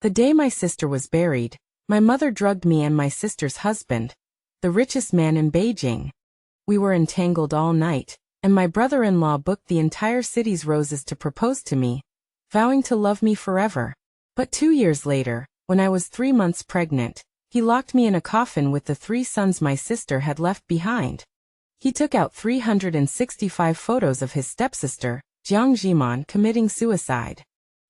The day my sister was buried, my mother drugged me and my sister's husband, the richest man in Beijing. We were entangled all night, and my brother-in-law booked the entire city's roses to propose to me, vowing to love me forever. But 2 years later, when I was 3 months pregnant, he locked me in a coffin with the 3 sons my sister had left behind. He took out 365 photos of his stepsister, Jiang Zhiman, committing suicide.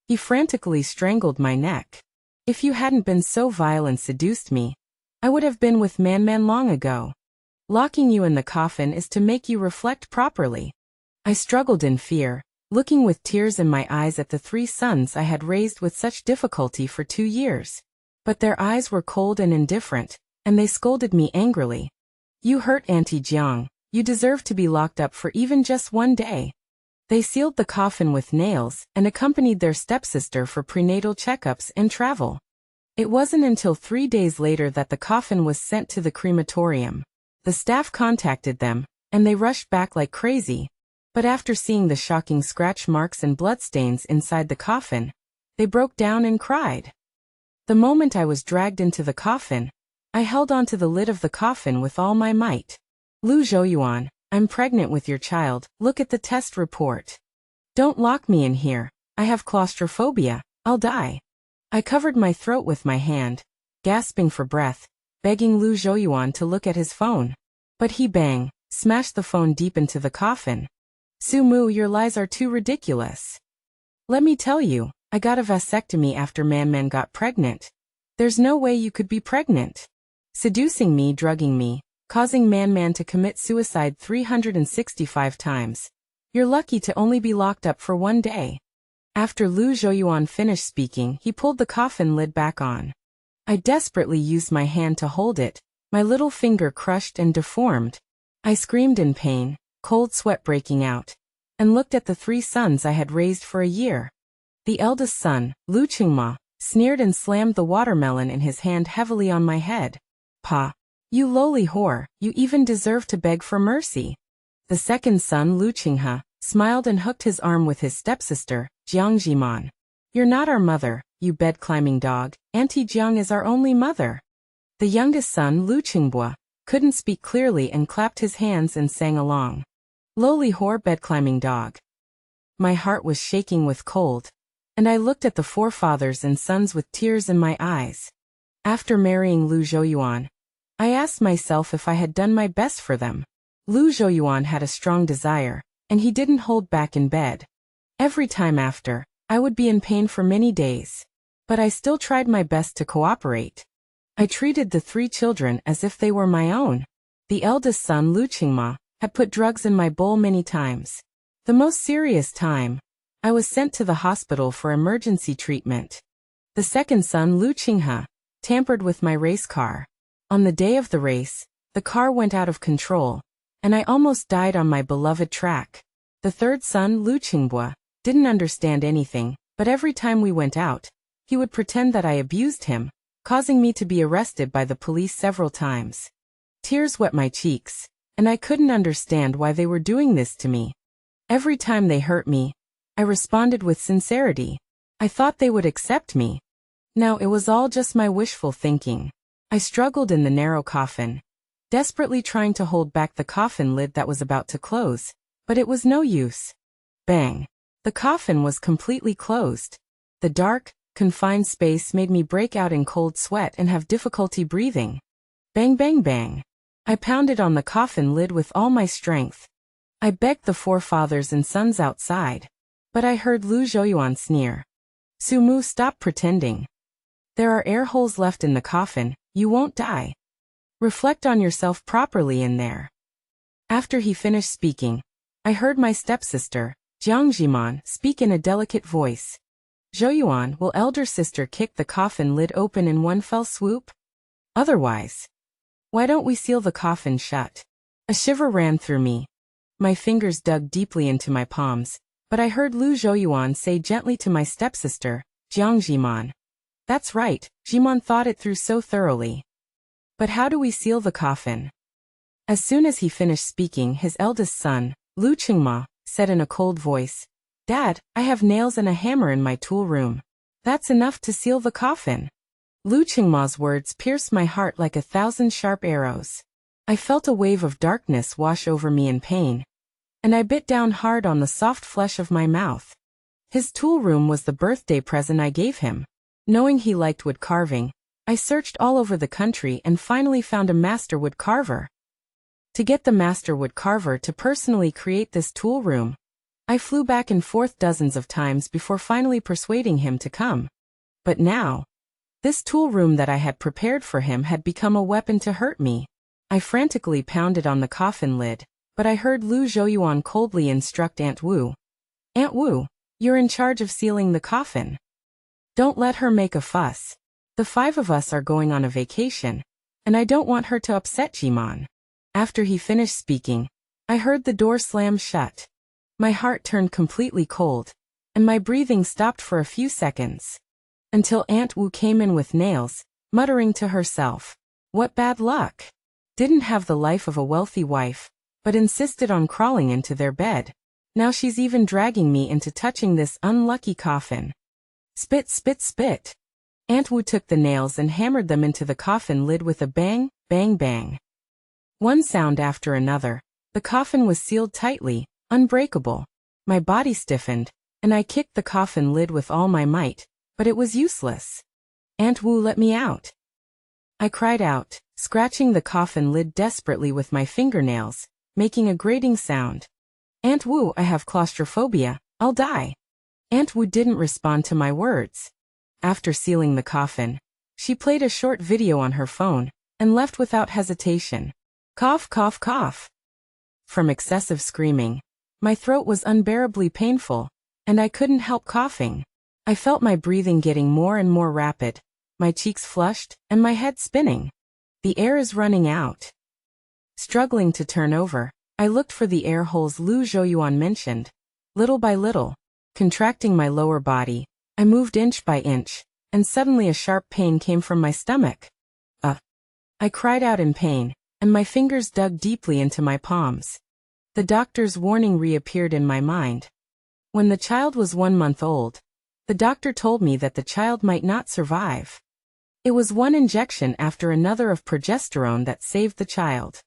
He frantically strangled my neck. If you hadn't been so vile and seduced me, I would have been with Man long ago. Locking you in the coffin is to make you reflect properly. I struggled in fear, looking with tears in my eyes at the 3 sons I had raised with such difficulty for 2 years. But their eyes were cold and indifferent, and they scolded me angrily. You hurt Auntie Jiang, you deserve to be locked up for even just 1 day. They sealed the coffin with nails and accompanied their stepsister for prenatal checkups and travel. It wasn't until 3 days later that the coffin was sent to the crematorium. The staff contacted them, and they rushed back like crazy. But after seeing the shocking scratch marks and bloodstains inside the coffin, they broke down and cried. The moment I was dragged into the coffin, I held onto the lid of the coffin with all my might. Lu Zhouyuan, I'm pregnant with your child, look at the test report. Don't lock me in here, I have claustrophobia, I'll die. I covered my throat with my hand, gasping for breath, begging Lu Zhouyuan to look at his phone. But he smashed the phone deep into the coffin. Su Mu, your lies are too ridiculous. Let me tell you, I got a vasectomy after Man got pregnant. There's no way you could be pregnant. Seducing me, drugging me, causing Man to commit suicide 365 times. You're lucky to only be locked up for 1 day. After Lu Zhouyuan finished speaking, he pulled the coffin lid back on. I desperately used my hand to hold it, my little finger crushed and deformed. I screamed in pain, cold sweat breaking out, and looked at the 3 sons I had raised for a year. The eldest son, Lu Qingma, sneered and slammed the watermelon in his hand heavily on my head. Pa, you lowly whore, you even deserve to beg for mercy. The second son, Lu Qinghe, smiled and hooked his arm with his stepsister, Jiang Zhiman. You're not our mother, you bed-climbing dog, Auntie Jiang is our only mother. The youngest son, Lu Qingbua, couldn't speak clearly and clapped his hands and sang along. Lowly whore, bed-climbing dog. My heart was shaking with cold, and I looked at the forefathers and sons with tears in my eyes. After marrying Lu Zhouyuan, I asked myself if I had done my best for them. Lu Zhouyuan had a strong desire, and he didn't hold back in bed. Every time after, I would be in pain for many days. But I still tried my best to cooperate. I treated the 3 children as if they were my own. The eldest son, Lu Qingma, had put drugs in my bowl many times. The most serious time, I was sent to the hospital for emergency treatment. The second son, Lu Qinghe, tampered with my race car. On the day of the race, the car went out of control, and I almost died on my beloved track. The third son, Lu Qingbua, didn't understand anything, but every time we went out, he would pretend that I abused him, causing me to be arrested by the police several times. Tears wet my cheeks, and I couldn't understand why they were doing this to me. Every time they hurt me, I responded with sincerity. I thought they would accept me. Now it was all just my wishful thinking. I struggled in the narrow coffin, desperately trying to hold back the coffin lid that was about to close, but it was no use. Bang! The coffin was completely closed. The dark, confined space made me break out in cold sweat and have difficulty breathing. Bang bang bang! I pounded on the coffin lid with all my strength. I begged the forefathers and sons outside, but I heard Lu Zhouyuan sneer. Su Mu, stop pretending. There are air holes left in the coffin, you won't die. Reflect on yourself properly in there. After he finished speaking, I heard my stepsister, Jiang Zhiman, speak in a delicate voice. Zhouyuan, will elder sister kick the coffin lid open in one fell swoop? Otherwise, why don't we seal the coffin shut? A shiver ran through me. My fingers dug deeply into my palms, but I heard Lu Zhouyuan say gently to my stepsister, Jiang Zhiman. That's right, Zhiman thought it through so thoroughly. But how do we seal the coffin? As soon as he finished speaking, his eldest son, Lu Qingma, said in a cold voice, Dad, I have nails and a hammer in my tool room. That's enough to seal the coffin. Lu Qingma's words pierced my heart like 1,000 sharp arrows. I felt a wave of darkness wash over me in pain, and I bit down hard on the soft flesh of my mouth. His tool room was the birthday present I gave him. Knowing he liked wood carving, I searched all over the country and finally found a master wood carver. To get the master wood carver to personally create this tool room, I flew back and forth dozens of times before finally persuading him to come. But now, this tool room that I had prepared for him had become a weapon to hurt me. I frantically pounded on the coffin lid, but I heard Lu Zhouyuan coldly instruct Aunt Wu. Aunt Wu, you're in charge of sealing the coffin. Don't let her make a fuss. The 5 of us are going on a vacation, and I don't want her to upset Jimon. After he finished speaking, I heard the door slam shut. My heart turned completely cold, and my breathing stopped for a few seconds. Until Aunt Wu came in with nails, muttering to herself, "What bad luck. Didn't have the life of a wealthy wife, but insisted on crawling into their bed. Now she's even dragging me into touching this unlucky coffin." Spit, spit, spit. Aunt Wu took the nails and hammered them into the coffin lid with a bang, bang, bang. One sound after another, the coffin was sealed tightly, unbreakable. My body stiffened, and I kicked the coffin lid with all my might, but it was useless. Aunt Wu, let me out. I cried out, scratching the coffin lid desperately with my fingernails, making a grating sound. Aunt Wu, I have claustrophobia, I'll die. Aunt Wu didn't respond to my words. After sealing the coffin, she played a short video on her phone, and left without hesitation. Cough, cough, cough. From excessive screaming, my throat was unbearably painful, and I couldn't help coughing. I felt my breathing getting more and more rapid, my cheeks flushed, and my head spinning. The air is running out. Struggling to turn over, I looked for the air holes Lu Zhouyuan mentioned. Little by little, contracting my lower body, I moved inch by inch, and suddenly a sharp pain came from my stomach. I cried out in pain, and my fingers dug deeply into my palms. The doctor's warning reappeared in my mind. When the child was 1 month old, the doctor told me that the child might not survive. It was one injection after another of progesterone that saved the child.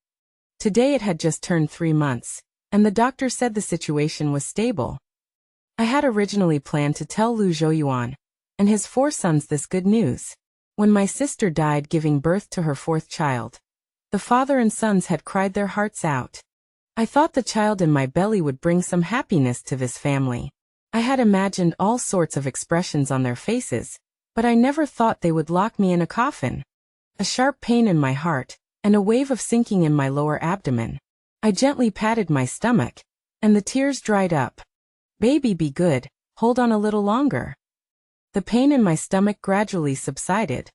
Today it had just turned 3 months, and the doctor said the situation was stable. I had originally planned to tell Lu Zhouyuan and his 4 sons this good news. When my sister died giving birth to her 4th child, the father and sons had cried their hearts out. I thought the child in my belly would bring some happiness to this family. I had imagined all sorts of expressions on their faces, but I never thought they would lock me in a coffin. A sharp pain in my heart, and a wave of sinking in my lower abdomen. I gently patted my stomach, and the tears dried up. Baby, be good, hold on a little longer. The pain in my stomach gradually subsided.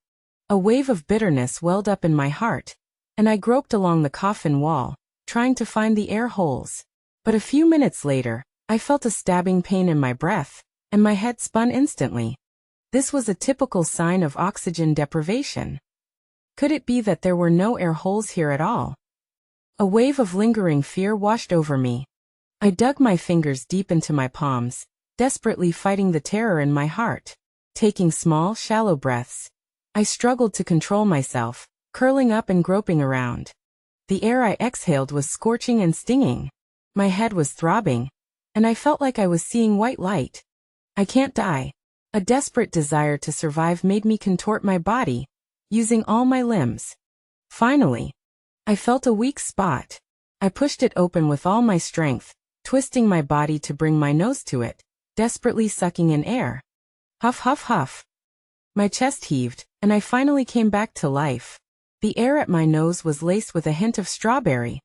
A wave of bitterness welled up in my heart, and I groped along the coffin wall, trying to find the air holes. But a few minutes later, I felt a stabbing pain in my breath, and my head spun instantly. This was a typical sign of oxygen deprivation. Could it be that there were no air holes here at all? A wave of lingering fear washed over me. I dug my fingers deep into my palms, desperately fighting the terror in my heart. Taking small, shallow breaths, I struggled to control myself, curling up and groping around. The air I exhaled was scorching and stinging. My head was throbbing, and I felt like I was seeing white light. I can't die. A desperate desire to survive made me contort my body, using all my limbs. Finally, I felt a weak spot. I pushed it open with all my strength, twisting my body to bring my nose to it, desperately sucking in air. Huff, huff, huff. My chest heaved, and I finally came back to life. The air at my nose was laced with a hint of strawberry.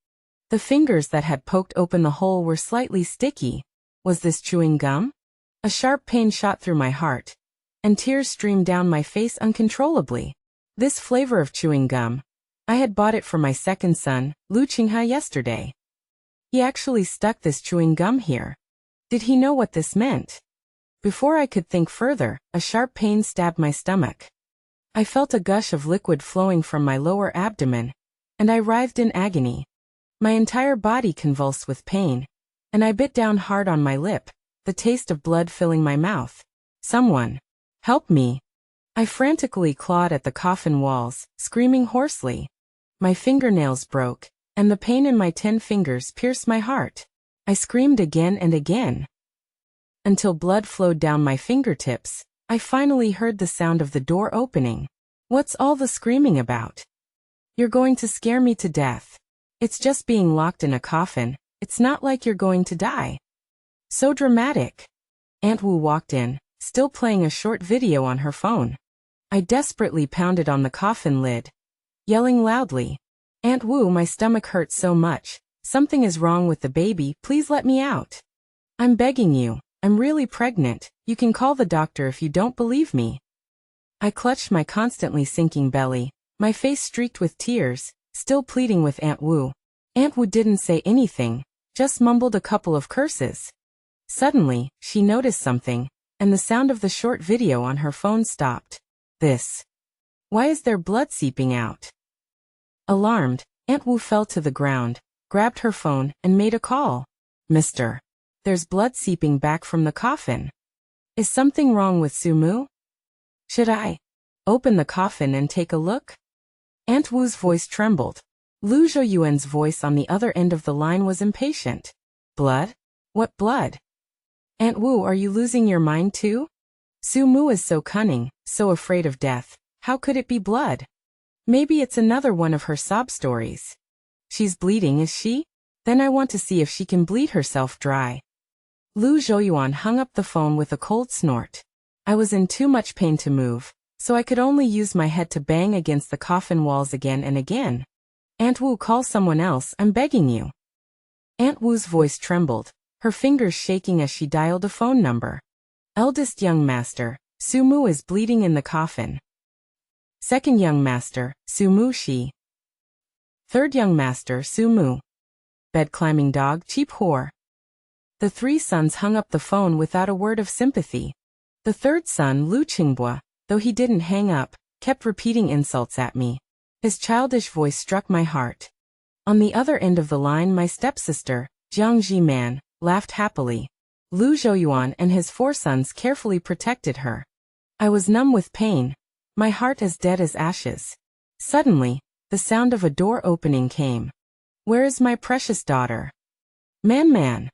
The fingers that had poked open the hole were slightly sticky. Was this chewing gum? A sharp pain shot through my heart, and tears streamed down my face uncontrollably. This flavor of chewing gum. I had bought it for my 2nd son, Lu Qingha, yesterday. He actually stuck this chewing gum here. Did he know what this meant? Before I could think further, a sharp pain stabbed my stomach. I felt a gush of liquid flowing from my lower abdomen, and I writhed in agony. My entire body convulsed with pain, and I bit down hard on my lip, the taste of blood filling my mouth. Someone Help me. I frantically clawed at the coffin walls, screaming hoarsely. My fingernails broke, and the pain in my 10 fingers pierced my heart. I screamed again and again, until blood flowed down my fingertips. I finally heard the sound of the door opening. What's all the screaming about? You're going to scare me to death. It's just being locked in a coffin. It's not like you're going to die. So dramatic. Aunt Wu walked in, still playing a short video on her phone. I desperately pounded on the coffin lid, yelling loudly, "Aunt Wu, my stomach hurts so much. Something is wrong with the baby, please let me out. I'm begging you, I'm really pregnant, you can call the doctor if you don't believe me." I clutched my constantly sinking belly, my face streaked with tears, still pleading with Aunt Wu. Aunt Wu didn't say anything, just mumbled a couple of curses. Suddenly, she noticed something, and the sound of the short video on her phone stopped. Why is there blood seeping out? Alarmed, Aunt Wu fell to the ground, grabbed her phone, and made a call. "Mister, there's blood seeping back from the coffin. Is something wrong with Sumu? Should I open the coffin and take a look?" Aunt Wu's voice trembled. Lu Zhouyuan's voice on the other end of the line was impatient. "Blood? What blood? Aunt Wu, are you losing your mind too? Sumu is so cunning, so afraid of death. How could it be blood? Maybe it's another one of her sob stories. She's bleeding, is she? Then I want to see if she can bleed herself dry." Lu Zhouyuan hung up the phone with a cold snort. I was in too much pain to move, so I could only use my head to bang against the coffin walls again and again. "Aunt Wu, call someone else, I'm begging you." Aunt Wu's voice trembled, her fingers shaking as she dialed a phone number. "Eldest young master, Sumu is bleeding in the coffin. Second young master, Sumu she. Third young master, Sumu. Bed climbing dog, cheap whore." The 3 sons hung up the phone without a word of sympathy. The third son, Lu Qingbua, though he didn't hang up, kept repeating insults at me. His childish voice struck my heart. On the other end of the line, my stepsister, Jiang Jiman, laughed happily. Lu Zhouyuan and his 4 sons carefully protected her. I was numb with pain, my heart as dead as ashes. Suddenly, the sound of a door opening came. "Where is my precious daughter?" Man.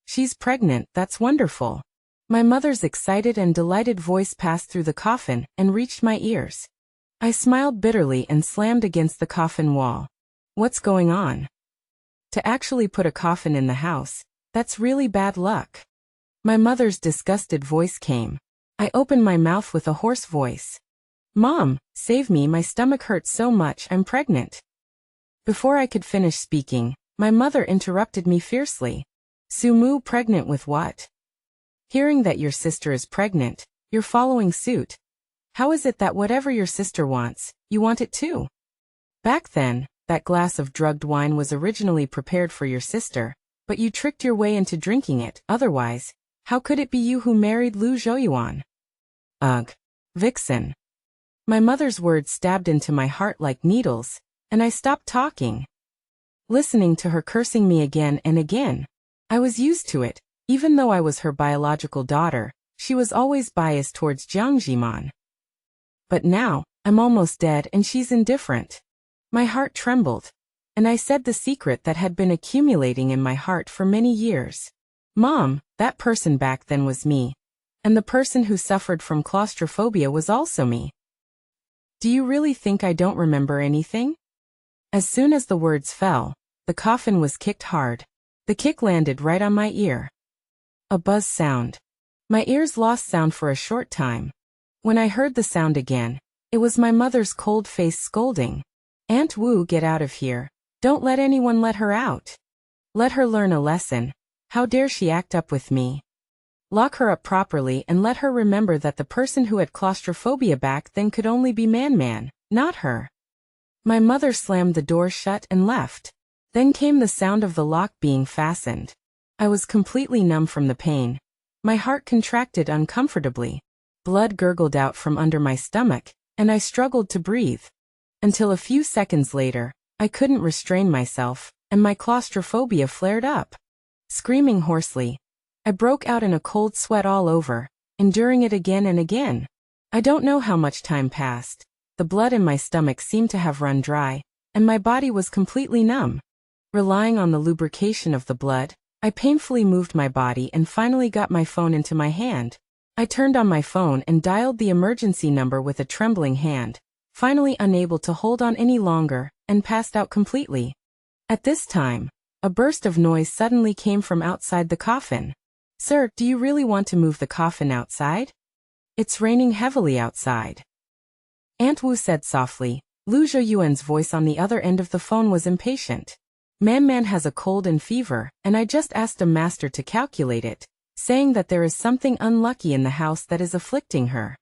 "She's pregnant, that's wonderful." My mother's excited and delighted voice passed through the coffin and reached my ears. I smiled bitterly and slammed against the coffin wall. What's going on? To actually put a coffin in the house, that's really bad luck. My mother's disgusted voice came. I opened my mouth with a hoarse voice. "Mom, save me, my stomach hurts so much, I'm pregnant." Before I could finish speaking, my mother interrupted me fiercely. "Sumu, pregnant with what? Hearing that your sister is pregnant, you're following suit. How is it that whatever your sister wants, you want it too? Back then, that glass of drugged wine was originally prepared for your sister, but you tricked your way into drinking it, otherwise, how could it be you who married Lu Zhouyuan? Ugh. Vixen." My mother's words stabbed into my heart like needles, and I stopped talking. Listening to her cursing me again and again. I was used to it, even though I was her biological daughter, she was always biased towards Jiang Jiman. But now, I'm almost dead and she's indifferent. My heart trembled, and I said the secret that had been accumulating in my heart for many years. "Mom, that person back then was me. And the person who suffered from claustrophobia was also me. Do you really think I don't remember anything?" As soon as the words fell, the coffin was kicked hard. The kick landed right on my ear. A buzz sound. My ears lost sound for a short time. When I heard the sound again, it was my mother's cold face scolding. "Aunt Wu, get out of here. Don't let anyone let her out. Let her learn a lesson. How dare she act up with me? Lock her up properly and let her remember that the person who had claustrophobia back then could only be Man, not her." My mother slammed the door shut and left. Then came the sound of the lock being fastened. I was completely numb from the pain. My heart contracted uncomfortably. Blood gurgled out from under my stomach, and I struggled to breathe. Until a few seconds later, I couldn't restrain myself, and my claustrophobia flared up. Screaming hoarsely, I broke out in a cold sweat all over, enduring it again and again. I don't know how much time passed. The blood in my stomach seemed to have run dry, and my body was completely numb. Relying on the lubrication of the blood, I painfully moved my body and finally got my phone into my hand. I turned on my phone and dialed the emergency number with a trembling hand, finally unable to hold on any longer, and passed out completely. At this time, a burst of noise suddenly came from outside the coffin. Sir, do you really want to move the coffin outside? It's raining heavily outside. Aunt Wu said softly. Lu Zhouyuan's voice on the other end of the phone was impatient. Man has a cold and fever, and I just asked a master to calculate it, saying that there is something unlucky in the house that is afflicting her.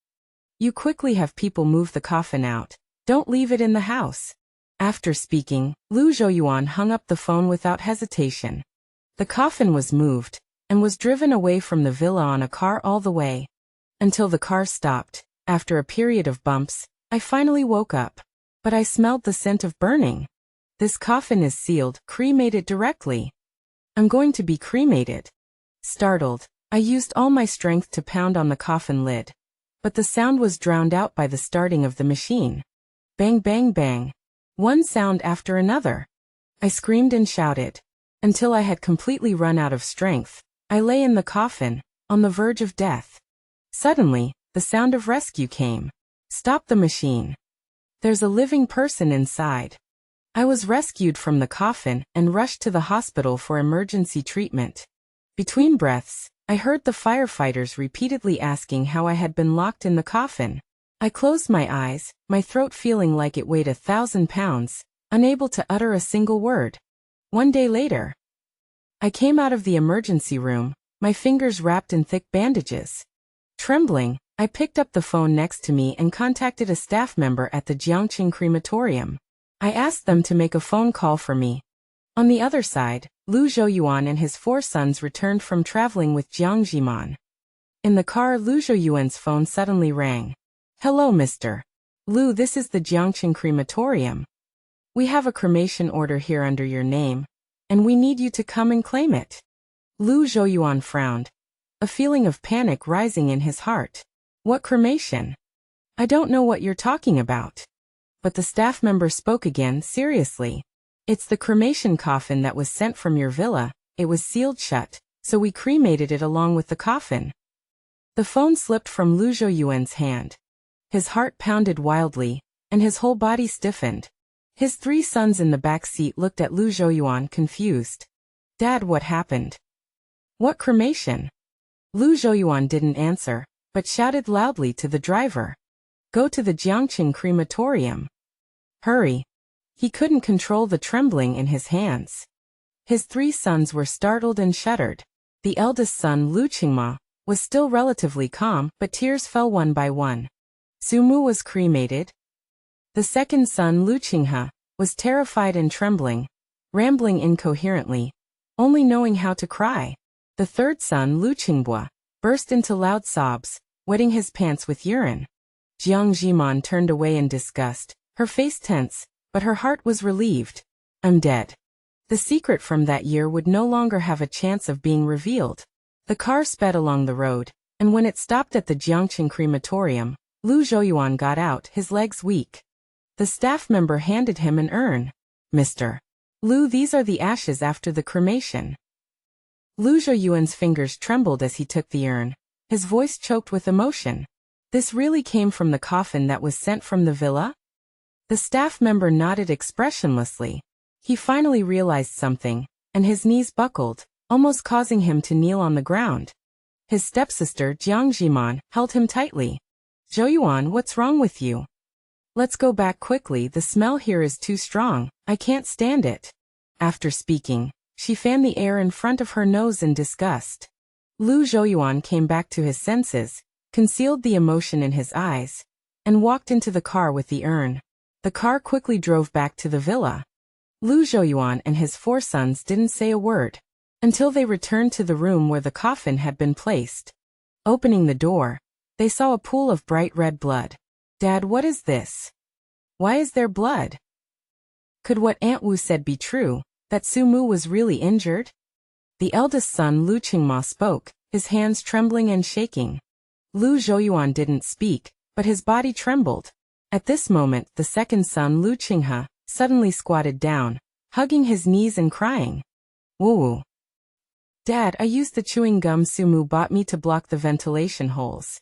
You quickly have people move the coffin out. Don't leave it in the house. After speaking, Lu Zhouyuan hung up the phone without hesitation. The coffin was moved, and was driven away from the villa on a car all the way. Until the car stopped. After a period of bumps, I finally woke up. But I smelled the scent of burning. This coffin is sealed, cremated directly. I'm going to be cremated. Startled, I used all my strength to pound on the coffin lid. But the sound was drowned out by the starting of the machine. Bang bang bang. One sound after another. I screamed and shouted. Until I had completely run out of strength, I lay in the coffin, on the verge of death. Suddenly, the sound of rescue came. Stop the machine. There's a living person inside. I was rescued from the coffin and rushed to the hospital for emergency treatment. Between breaths, I heard the firefighters repeatedly asking how I had been locked in the coffin. I closed my eyes, my throat feeling like it weighed 1,000 pounds, unable to utter a single word. One day later, I came out of the emergency room, my fingers wrapped in thick bandages. Trembling, I picked up the phone next to me and contacted a staff member at the Jiangqing crematorium. I asked them to make a phone call for me. On the other side, Lu Zhouyuan and his 4 sons returned from traveling with Jiang Jiman. In the car, Lu Zhouyuan's phone suddenly rang. Hello, Mr. Lu, this is the Jiangqing crematorium. We have a cremation order here under your name, and we need you to come and claim it. Lu Zhouyuan frowned, a feeling of panic rising in his heart. What cremation? I don't know what you're talking about. But the staff member spoke again, seriously. It's the cremation coffin that was sent from your villa. It was sealed shut, so we cremated it along with the coffin. The phone slipped from Lu Zhouyuan's hand. His heart pounded wildly, and his whole body stiffened. His 3 sons in the back seat looked at Lu Zhouyuan confused. Dad, what happened? What cremation? Lu Zhouyuan didn't answer, but shouted loudly to the driver. Go to the Jiangqing crematorium. Hurry. He couldn't control the trembling in his hands. His 3 sons were startled and shuddered. The eldest son, Lu Qingma, was still relatively calm, but tears fell one by one. Sumu was cremated. The second son, Lu Qinghe, was terrified and trembling, rambling incoherently, only knowing how to cry. The third son, Lu Qingbua, burst into loud sobs, wetting his pants with urine. Jiang Jiman turned away in disgust, her face tense, but her heart was relieved. I'm dead. The secret from that year would no longer have a chance of being revealed. The car sped along the road, and when it stopped at the Jiangqing crematorium, Lu Zhouyuan got out, his legs weak. The staff member handed him an urn. Mr. Lu, these are the ashes after the cremation. Lu Zhouyuan's fingers trembled as he took the urn, his voice choked with emotion. This really came from the coffin that was sent from the villa? The staff member nodded expressionlessly. He finally realized something, and his knees buckled, almost causing him to kneel on the ground. His stepsister, Jiang Jiman, held him tightly. Zhouyuan, what's wrong with you? Let's go back quickly, the smell here is too strong, I can't stand it. After speaking, she fanned the air in front of her nose in disgust. Lu Zhouyuan came back to his senses, concealed the emotion in his eyes, and walked into the car with the urn. The car quickly drove back to the villa. Lu Zhouyuan and his 4 sons didn't say a word, until they returned to the room where the coffin had been placed. Opening the door, they saw a pool of bright red blood. Dad, what is this? Why is there blood? Could what Aunt Wu said be true, that Sumu was really injured? The eldest son, Lu Qingma, spoke, his hands trembling and shaking. Lu Zhouyuan didn't speak, but his body trembled. At this moment, the second son, Lu Qinghe, suddenly squatted down, hugging his knees and crying. Woo! Dad, I used the chewing gum Sumu bought me to block the ventilation holes.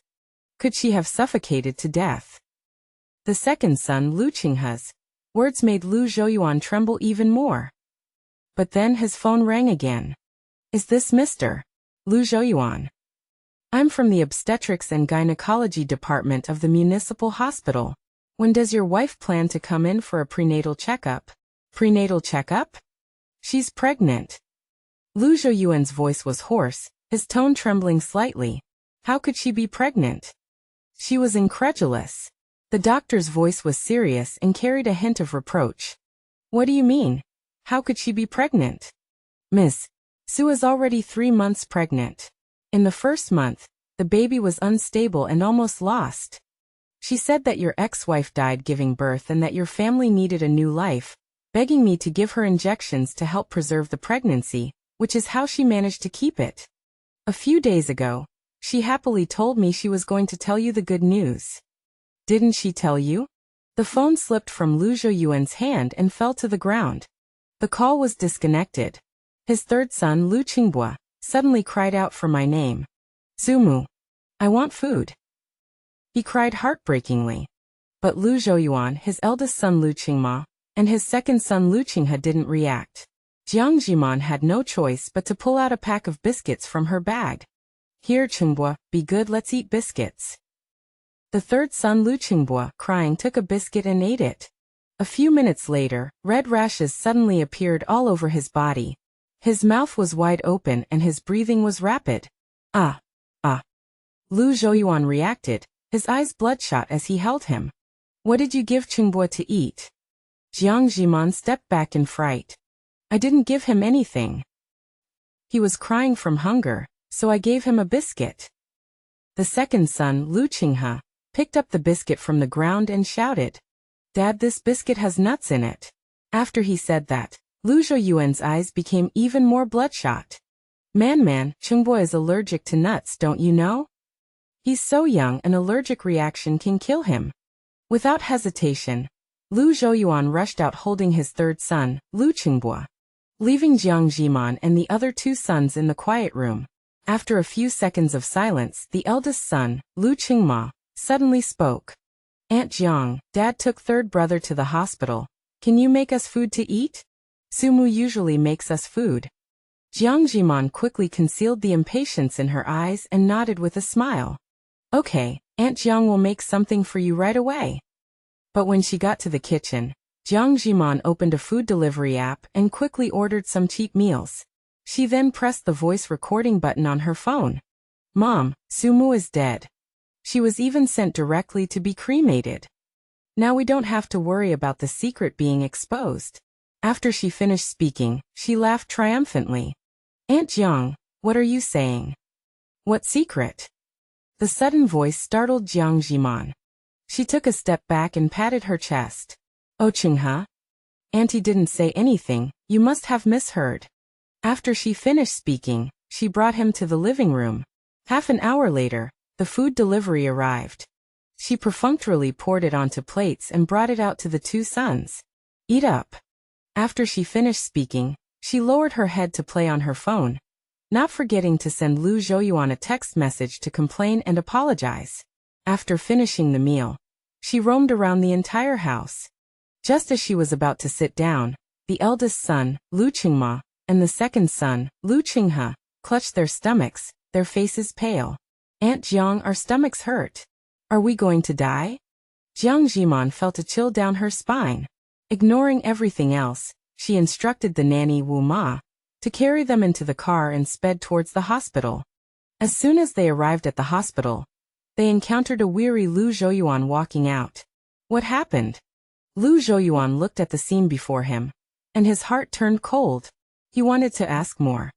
Could she have suffocated to death? The second son, Lu Qinghe's words made Lu Zhouyuan tremble even more. But then his phone rang again. Is this Mr. Lu Zhouyuan? I'm from the obstetrics and gynecology department of the municipal hospital. When does your wife plan to come in for a prenatal checkup? Prenatal checkup? She's pregnant. Lu Zhouyuan's voice was hoarse, his tone trembling slightly. How could she be pregnant? She was incredulous. The doctor's voice was serious and carried a hint of reproach. What do you mean? How could she be pregnant? Miss, Sue is already 3 months pregnant. In the first month, the baby was unstable and almost lost. She said that your ex-wife died giving birth and that your family needed a new life, begging me to give her injections to help preserve the pregnancy, which is how she managed to keep it. A few days ago, she happily told me she was going to tell you the good news. Didn't she tell you? The phone slipped from Lu Zhouyuan's hand and fell to the ground. The call was disconnected. His third son, Lu Qingbo, suddenly cried out for my name. Sumu. I want food. He cried heartbreakingly. But Lu Zhouyuan, his eldest son Lu Qingma, and his second son Lu Qinghe didn't react. Jiang Jimon had no choice but to pull out a pack of biscuits from her bag. Here, Qingbo, be good, let's eat biscuits. The third son Lu Qingbo, crying, took a biscuit and ate it. A few minutes later, red rashes suddenly appeared all over his body. His mouth was wide open and his breathing was rapid. Ah! Lu Zhouyuan reacted, his eyes bloodshot as he held him. What did you give Qingbo to eat? Jiang Jimon stepped back in fright. I didn't give him anything. He was crying from hunger, so I gave him a biscuit. The second son, Lu Qinghe, picked up the biscuit from the ground and shouted, Dad, this biscuit has nuts in it. After he said that, Lu Zhouyuan's eyes became even more bloodshot. Man, Qingbo is allergic to nuts, don't you know? He's so young, an allergic reaction can kill him. Without hesitation, Lu Zhouyuan rushed out holding his third son, Lu Qingbo, leaving Jiang Jimon and the other 2 sons in the quiet room. After a few seconds of silence, the eldest son, Lu Qingma, suddenly spoke. Aunt Jiang, Dad took third brother to the hospital. Can you make us food to eat? Sumu usually makes us food. Jiang Jimon quickly concealed the impatience in her eyes and nodded with a smile. Okay, Aunt Jiang will make something for you right away. But when she got to the kitchen, Jiang Jimon opened a food delivery app and quickly ordered some cheap meals. She then pressed the voice recording button on her phone. Mom, Sumu is dead. She was even sent directly to be cremated. Now we don't have to worry about the secret being exposed. After she finished speaking, she laughed triumphantly. Aunt Jiang, what are you saying? What secret? The sudden voice startled Jiang Jimon. She took a step back and patted her chest. Oh Qinghe? Auntie didn't say anything, you must have misheard. After she finished speaking, she brought him to the living room. Half an hour later, the food delivery arrived. She perfunctorily poured it onto plates and brought it out to the 2 sons. Eat up. After she finished speaking, she lowered her head to play on her phone, not forgetting to send Lu Zhouyuan a text message to complain and apologize. After finishing the meal, she roamed around the entire house. Just as she was about to sit down, the eldest son, Lu Qingma, and the second son, Lu Qinghe, clutched their stomachs, their faces pale. Aunt Jiang, our stomachs hurt. Are we going to die? Jiang Jimon felt a chill down her spine. Ignoring everything else, she instructed the nanny Wu Ma to carry them into the car and sped towards the hospital. As soon as they arrived at the hospital, they encountered a weary Lu Zhouyuan walking out. What happened? Lu Zhouyuan looked at the scene before him, and his heart turned cold. He wanted to ask more.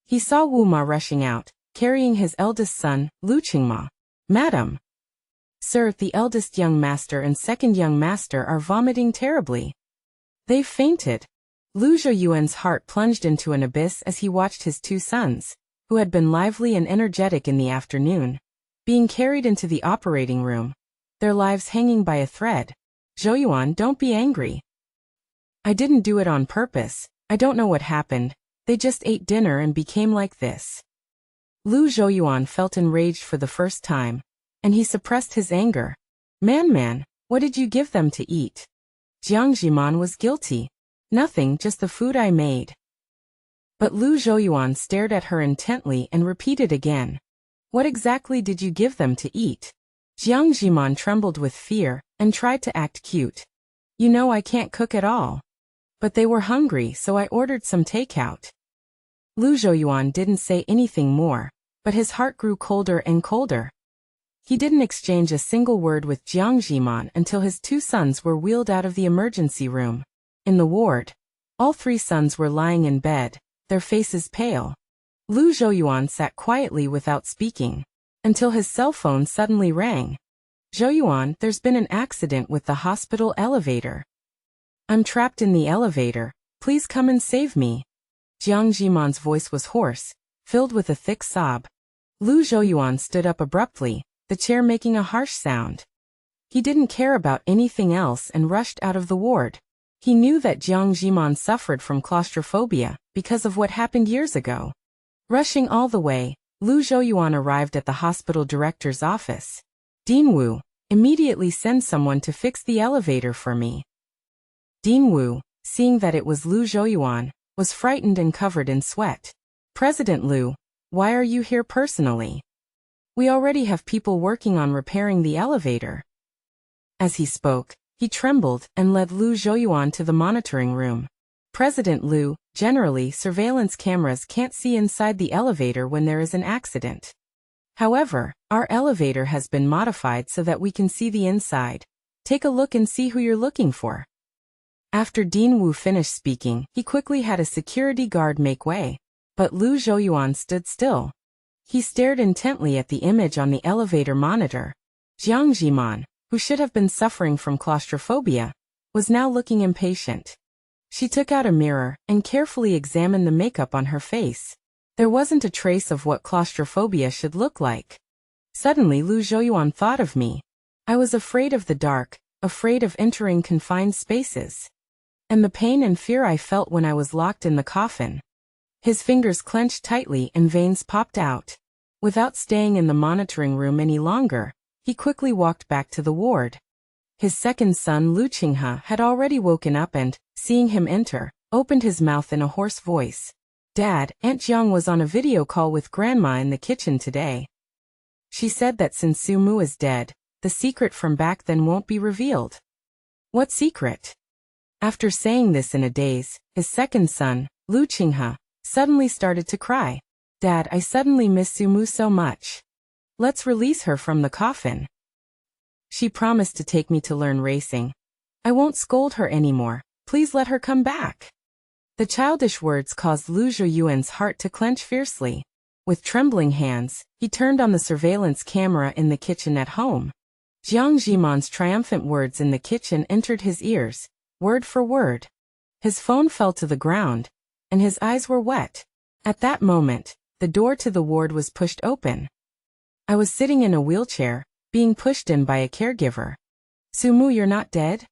He saw Wu Ma rushing out, carrying his eldest son, Lu Qingma. Madam. Sir, the eldest young master and second young master are vomiting terribly. They've fainted. Lu Zhouyuan's heart plunged into an abyss as he watched his 2 sons, who had been lively and energetic in the afternoon, being carried into the operating room. their lives hanging by a thread. Zhou don't be angry. I didn't do it on purpose. I don't know what happened. They just ate dinner and became like this. Lu Zhou felt enraged for the first time, and he suppressed his anger. Man, what did you give them to eat? Jiang Jiman was guilty. Nothing, just the food I made. But Lu Zhou stared at her intently and repeated again. What exactly did you give them to eat? Jiang Jiman trembled with fear and tried to act cute. You know I can't cook at all. But they were hungry, so I ordered some takeout. Lu Zhou didn't say anything more, but his heart grew colder and colder. He didn't exchange a single word with Jiang Jiman until his 2 sons were wheeled out of the emergency room. In the ward, all 3 sons were lying in bed, their faces pale. Lu Zhou sat quietly without speaking, until his cell phone suddenly rang. Zhou, there's been an accident with the hospital elevator. I'm trapped in the elevator, please come and save me. Jiang Jiman's voice was hoarse, filled with a thick sob. Lu Zhou stood up abruptly, the chair making a harsh sound. He didn't care about anything else and rushed out of the ward. He knew that Jiang Jiman suffered from claustrophobia because of what happened years ago. Rushing all the way, Lu Zhou arrived at the hospital director's office. Dean Wu, immediately send someone to fix the elevator for me. Dean Wu, seeing that it was Lu Zhou, was frightened and covered in sweat. President Lu, why are you here personally? We already have people working on repairing the elevator. As he spoke, he trembled and led Lu Zhou to the monitoring room. President Lu, generally surveillance cameras can't see inside the elevator when there is an accident. However, our elevator has been modified so that we can see the inside. Take a look and see who you're looking for. After Dean Wu finished speaking, he quickly had a security guard make way. But Lu Zhou stood still. He stared intently at the image on the elevator monitor. Jiang Jiman, who should have been suffering from claustrophobia, was now looking impatient. She took out a mirror and carefully examined the makeup on her face. There wasn't a trace of what claustrophobia should look like. Suddenly Lu Zhou thought of me. I was afraid of the dark, afraid of entering confined spaces. And the pain and fear I felt when I was locked in the coffin. His fingers clenched tightly and veins popped out. Without staying in the monitoring room any longer, he quickly walked back to the ward. His second son Lu Qinghe had already woken up and, seeing him enter, opened his mouth in a hoarse voice. Dad, Aunt Jiang was on a video call with Grandma in the kitchen today. She said that since Su Mu is dead, the secret from back then won't be revealed. What secret? After saying this in a daze, his second son, Lu Qinghe, suddenly started to cry. Dad, I suddenly miss Su Mu so much. Let's release her from the coffin. She promised to take me to learn racing. I won't scold her anymore. Please let her come back. The childish words caused Lu Zhou's heart to clench fiercely. With trembling hands, he turned on the surveillance camera in the kitchen at home. Jiang Jiman's triumphant words in the kitchen entered his ears, word for word. His phone fell to the ground, and his eyes were wet. At that moment, the door to the ward was pushed open. I was sitting in a wheelchair, being pushed in by a caregiver. Su Mu, you're not dead?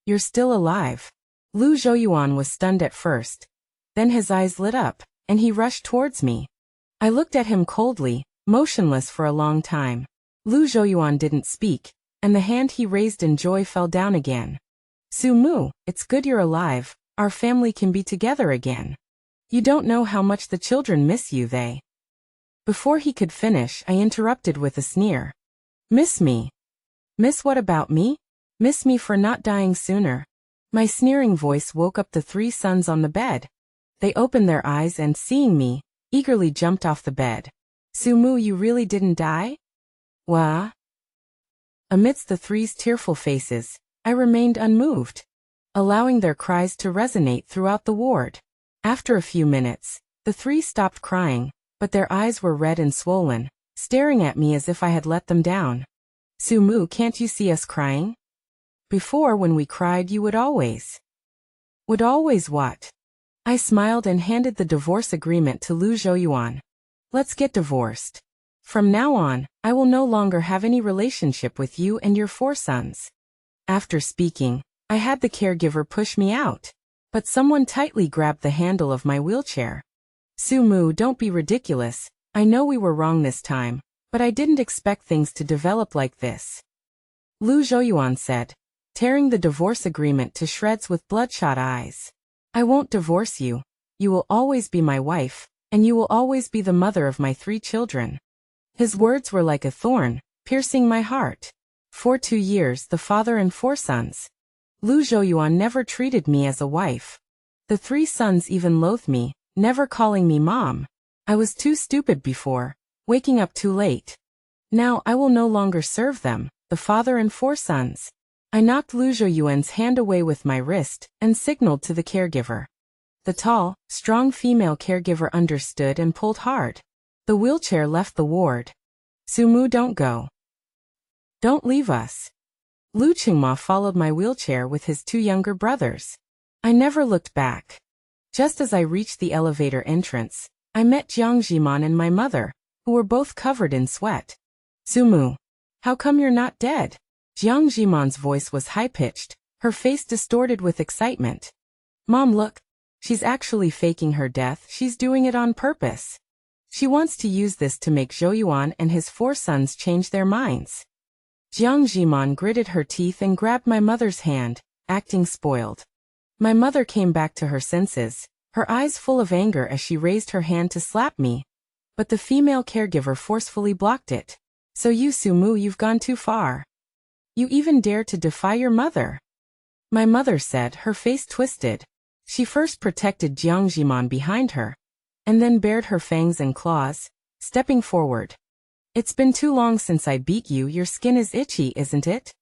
You're still alive. Lu Zhou was stunned at first. Then his eyes lit up, and he rushed towards me. I looked at him coldly, motionless for a long time. Lu Zhou didn't speak, and the hand he raised in joy fell down again. Su Mu, it's good you're alive. Our family can be together again. You don't know how much the children miss you, they. Before he could finish, I interrupted with a sneer. Miss me? Miss what about me? Miss me for not dying sooner. My sneering voice woke up the 3 sons on the bed. They opened their eyes and, seeing me, eagerly jumped off the bed. Su Mu, you really didn't die? Wah? Amidst the 3's tearful faces, I remained unmoved, allowing their cries to resonate throughout the ward. After a few minutes, the 3 stopped crying, but their eyes were red and swollen, staring at me as if I had let them down. Su Mu, can't you see us crying? Before, when we cried, you would always. Would always what? I smiled and handed the divorce agreement to Lu Zhou. Let's get divorced. From now on, I will no longer have any relationship with you and your 4 sons. After speaking, I had the caregiver push me out, but someone tightly grabbed the handle of my wheelchair. Sumu, don't be ridiculous. I know we were wrong this time, but I didn't expect things to develop like this. Lu Zhouyuan said, tearing the divorce agreement to shreds with bloodshot eyes. I won't divorce you. You will always be my wife, and you will always be the mother of my 3 children. His words were like a thorn, piercing my heart. For 2 years, the father and 4 sons. Lu Zhouyuan never treated me as a wife. The 3 sons even loathed me, never calling me mom. I was too stupid before, waking up too late. Now I will no longer serve them, the father and 4 sons. I knocked Lu Zhouyuan's hand away with my wrist and signaled to the caregiver. The tall, strong female caregiver understood and pulled hard. The wheelchair left the ward. Sumu, don't go. Don't leave us. Lu Qingma followed my wheelchair with his 2 younger brothers. I never looked back. Just as I reached the elevator entrance, I met Jiang Zhiman and my mother, who were both covered in sweat. Sumu, how come you're not dead? Jiang Zhiman's voice was high-pitched, her face distorted with excitement. Mom, look. She's actually faking her death. She's doing it on purpose. She wants to use this to make Zhouyuan and his 4 sons change their minds. Jiang Zhiman gritted her teeth and grabbed my mother's hand, acting spoiled. My mother came back to her senses, her eyes full of anger as she raised her hand to slap me. But the female caregiver forcefully blocked it. So you, Sumu, you've gone too far. You even dare to defy your mother. My mother said, her face twisted. She first protected Jiang Zhiman behind her, and then bared her fangs and claws, stepping forward. It's been too long since I beat you. Your skin is itchy, isn't it?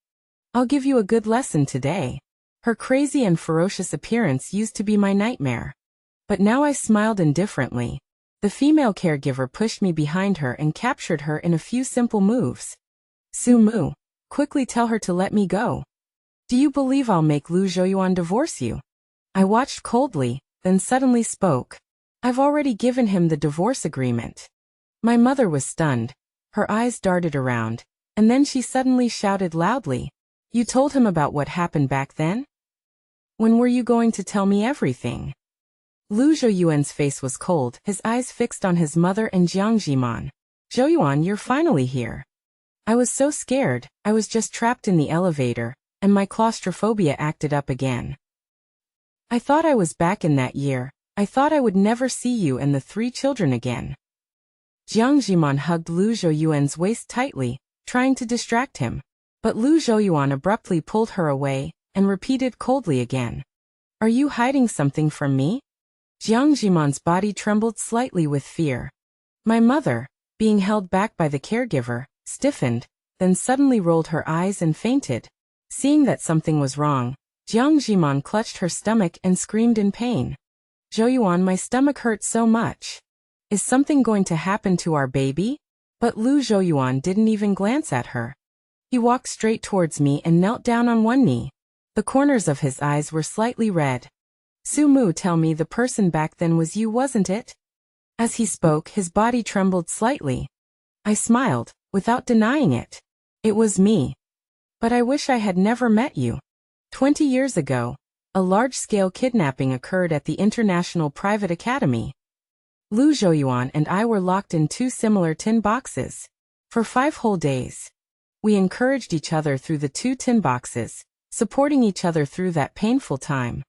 I'll give you a good lesson today. Her crazy and ferocious appearance used to be my nightmare. But now I smiled indifferently. The female caregiver pushed me behind her and captured her in a few simple moves. Sumu, quickly tell her to let me go. Do you believe I'll make Lu Zhouyuan divorce you? I watched coldly, then suddenly spoke. I've already given him the divorce agreement. My mother was stunned. Her eyes darted around, and then she suddenly shouted loudly. You told him about what happened back then? When were you going to tell me everything? Lu Zhouyuan's face was cold, his eyes fixed on his mother and Jiang Zhiman. Zhouyuan, you're finally here. I was so scared. I was just trapped in the elevator, and my claustrophobia acted up again. I thought I was back in that year. I thought I would never see you and the 3 children again. Jiang Zhiman hugged Lu Zhouyuan's waist tightly, trying to distract him. But Lu Zhouyuan abruptly pulled her away and repeated coldly again. Are you hiding something from me? Jiang Zhiman's body trembled slightly with fear. My mother, being held back by the caregiver, stiffened, then suddenly rolled her eyes and fainted. Seeing that something was wrong, Jiang Zhiman clutched her stomach and screamed in pain. Zhouyuan, my stomach hurts so much. Is something going to happen to our baby? But Lu Zhouyuan didn't even glance at her. He walked straight towards me and knelt down on one knee. The corners of his eyes were slightly red. Sumu, tell me the person back then was you, wasn't it? As he spoke, his body trembled slightly. I smiled, without denying it. It was me. But I wish I had never met you. 20 years ago, a large-scale kidnapping occurred at the International Private Academy. Lu Zhouyuan and I were locked in 2 similar tin boxes. For 5 whole days. We encouraged each other through the 2 tin boxes, supporting each other through that painful time.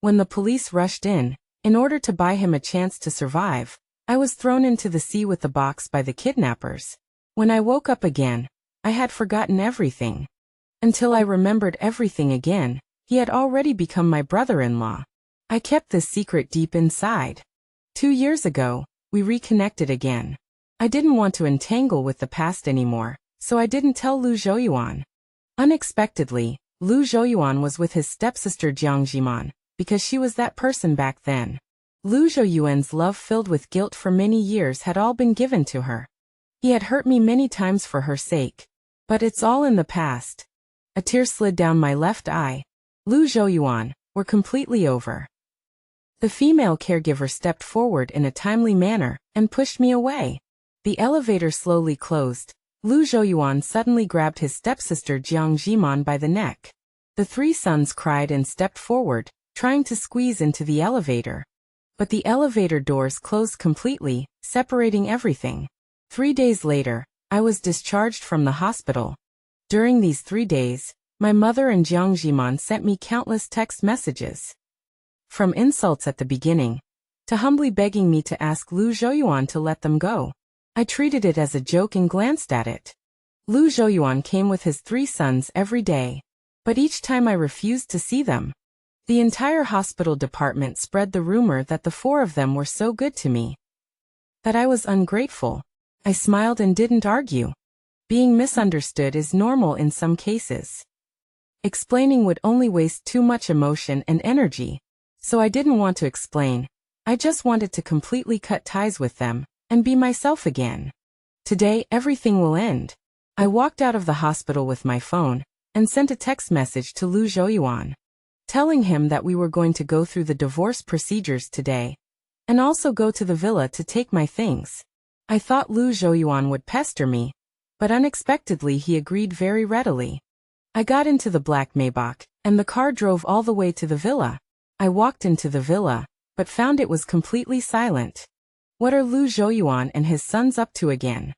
When the police rushed in order to buy him a chance to survive, I was thrown into the sea with the box by the kidnappers. When I woke up again, I had forgotten everything. Until I remembered everything again, he had already become my brother-in-law. I kept this secret deep inside. 2 years ago, we reconnected again. I didn't want to entangle with the past anymore, so I didn't tell Lu Zhouyuan. Unexpectedly, Lu Zhouyuan was with his stepsister Jiang Zhiman, because she was that person back then. Lu Zhouyuan's love filled with guilt for many years had all been given to her. He had hurt me many times for her sake. But it's all in the past. A tear slid down my left eye. Lu Zhouyuan, we're completely over. The female caregiver stepped forward in a timely manner and pushed me away. The elevator slowly closed. Lu Zhouyuan suddenly grabbed his stepsister Jiang Jimon by the neck. The three sons cried and stepped forward, trying to squeeze into the elevator. But the elevator doors closed completely, separating everything. 3 days later, I was discharged from the hospital. During these 3 days, my mother and Jiang Jimon sent me countless text messages. From insults at the beginning, to humbly begging me to ask Lu Zhouyuan to let them go. I treated it as a joke and glanced at it. Lu Zhouyuan came with his 3 sons every day, but each time I refused to see them. The entire hospital department spread the rumor that the 4 of them were so good to me, that I was ungrateful. I smiled and didn't argue. Being misunderstood is normal in some cases. Explaining would only waste too much emotion and energy, so I didn't want to explain. I just wanted to completely cut ties with them and be myself again. Today, everything will end. I walked out of the hospital with my phone and sent a text message to Lu Zhouyuan, telling him that we were going to go through the divorce procedures today and also go to the villa to take my things. I thought Lu Zhouyuan would pester me, but unexpectedly he agreed very readily. I got into the black Maybach, and the car drove all the way to the villa. I walked into the villa, but found it was completely silent. What are Lu Zhouyuan and his sons up to again?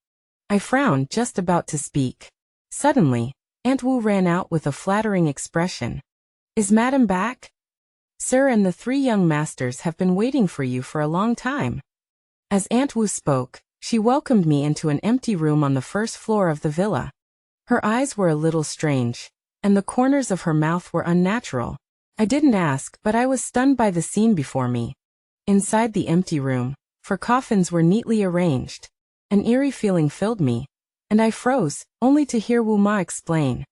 I frowned, just about to speak. Suddenly, Aunt Wu ran out with a flattering expression. Is Madam back? Sir and the 3 young masters have been waiting for you for a long time. As Aunt Wu spoke, she welcomed me into an empty room on the first floor of the villa. Her eyes were a little strange, and the corners of her mouth were unnatural. I didn't ask, but I was stunned by the scene before me. Inside the empty room, 4 coffins were neatly arranged. An eerie feeling filled me, and I froze, only to hear Wu Ma explain.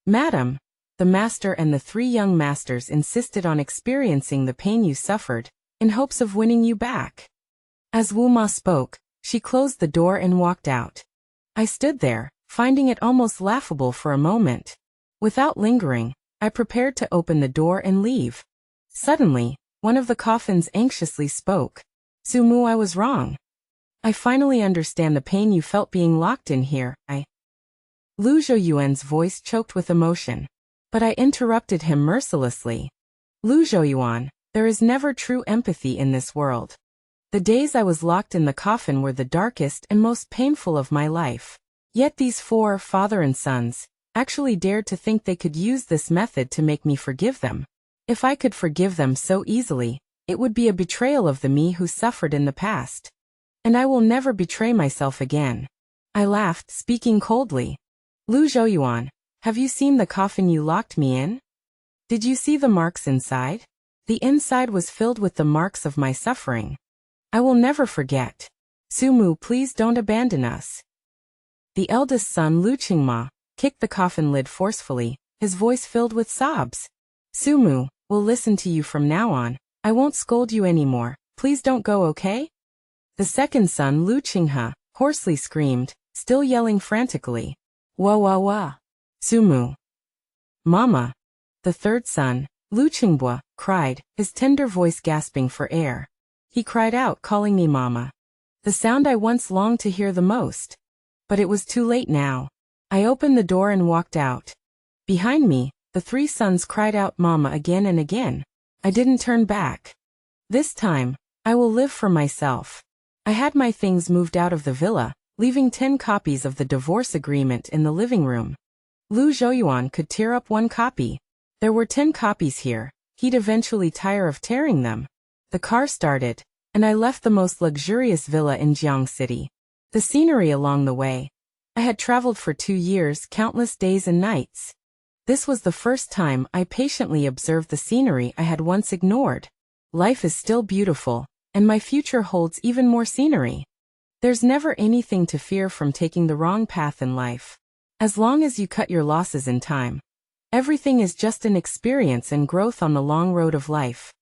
Madam, the master and the 3 young masters insisted on experiencing the pain you suffered, in hopes of winning you back. As Wu Ma spoke, she closed the door and walked out. I stood there, finding it almost laughable for a moment. Without lingering, I prepared to open the door and leave. Suddenly, one of the coffins anxiously spoke. Sumu, I was wrong. I finally understand the pain you felt being locked in here. Lu Zhouyuan's voice choked with emotion. But I interrupted him mercilessly. Lu Zhouyuan, there is never true empathy in this world. The days I was locked in the coffin were the darkest and most painful of my life. Yet these 4, father and sons, actually dared to think they could use this method to make me forgive them. If I could forgive them so easily, it would be a betrayal of the me who suffered in the past. And I will never betray myself again. I laughed, speaking coldly. Lu Zhouyuan, have you seen the coffin you locked me in? Did you see the marks inside? The inside was filled with the marks of my suffering. I will never forget. Sumu, please don't abandon us. The eldest son, Lu Qingma, kicked the coffin lid forcefully, his voice filled with sobs. Sumu, we'll listen to you from now on. I won't scold you anymore. Please don't go, okay? The second son, Lu Qinghe, hoarsely screamed, still yelling frantically. Wah wah wah. Sumu. Mama. The third son, Lu Qingbua, cried, his tender voice gasping for air. He cried out, calling me Mama. The sound I once longed to hear the most. But it was too late now. I opened the door and walked out. Behind me, the 3 sons cried out Mama again and again. I didn't turn back. This time, I will live for myself. I had my things moved out of the villa, leaving 10 copies of the divorce agreement in the living room. Lu Zhouyuan could tear up 1 copy. There were 10 copies here. He'd eventually tire of tearing them. The car started, and I left the most luxurious villa in Jiang City. The scenery along the way. I had traveled for 2 years, countless days and nights. This was the first time I patiently observed the scenery I had once ignored. Life is still beautiful, and my future holds even more scenery. There's never anything to fear from taking the wrong path in life. As long as you cut your losses in time, everything is just an experience and growth on the long road of life.